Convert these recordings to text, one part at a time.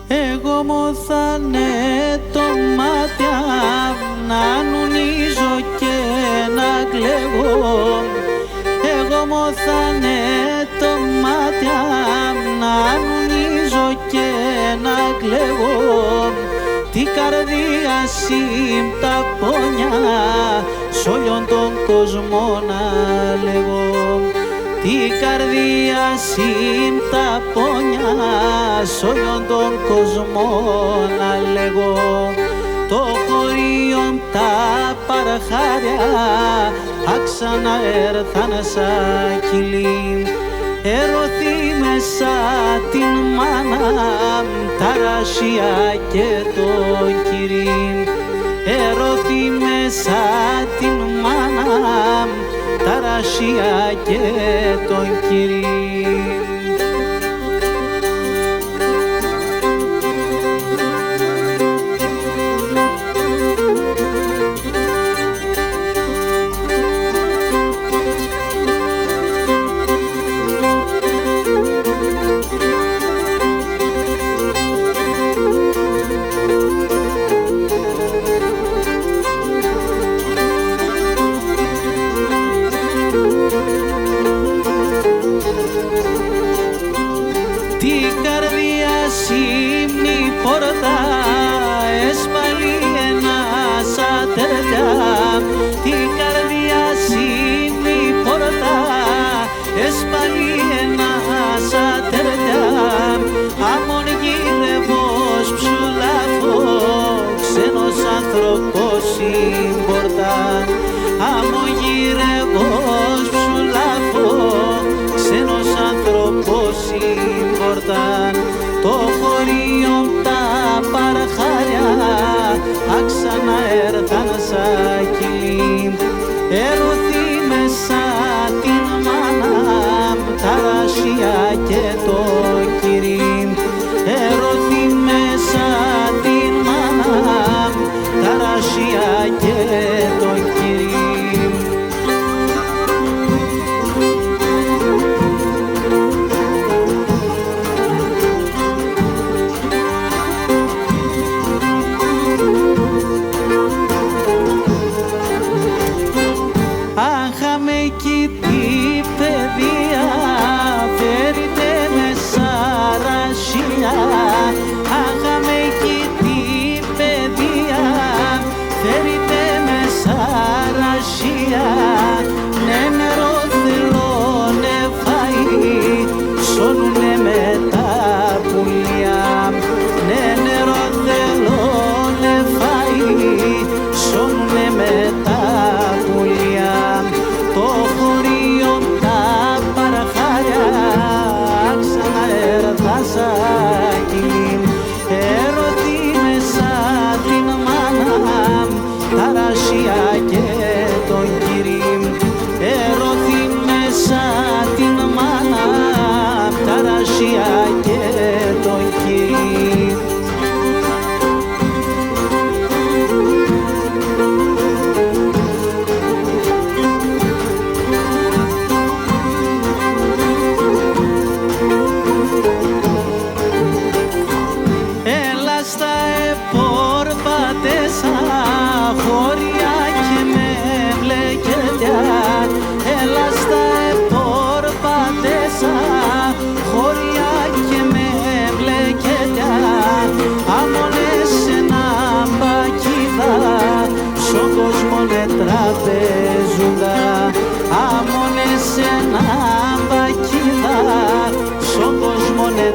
Εγώ μοθάνε το μάτια να νουνίζω και να κλαίγω. Εγώ μοθάνε το μάτια να νουνίζω και να κλαίγω. Τη καρδία σύμπτα πόνια σ' όλον τον κόσμο να λέγω. Τη καρδία σύμπτα πόνια σ' όλον τον κόσμο να λέγω. Το χωρίον τα παραχάρια άξανα έρθαν σαν κυλί. Ερωθεί μέσα την μάνα τα ράσια και τον κυρίν. Ερωθεί μέσα την μάνα τα ράσια και τον κυρίν. Την καρδιά σύμνη πόρτα έσπαλει ένας ατέρια. Την καρδιά σύμνη πόρτα έσπαλει ένας ατέρια. Αμον γύρευος ψουλάφο ξένος άνθρωπος στην πόρτα. Αμον γύρευος ψουλάφο ξένος άνθρωπος στην πόρτα. Το χωρίον τα παραχάρια άξανα έρθαν σαν κυλί. Ερωθεί μέσα την μάνα τα ράσια και το κυρίν. Ερωθεί μέσα την μάνα τα ράσια και το κυρίν.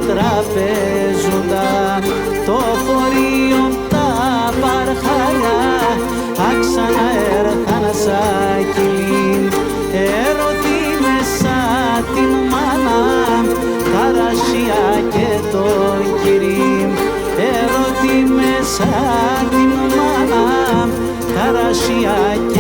Τραπέζοντα το χωρίον τα παρχάρια άξανα έρθαν σαν κυλί. Ερωθεί μέσα την μάνα τα ράσια και τον κυρίν. Ερωθεί μέσα την μάνα Ασία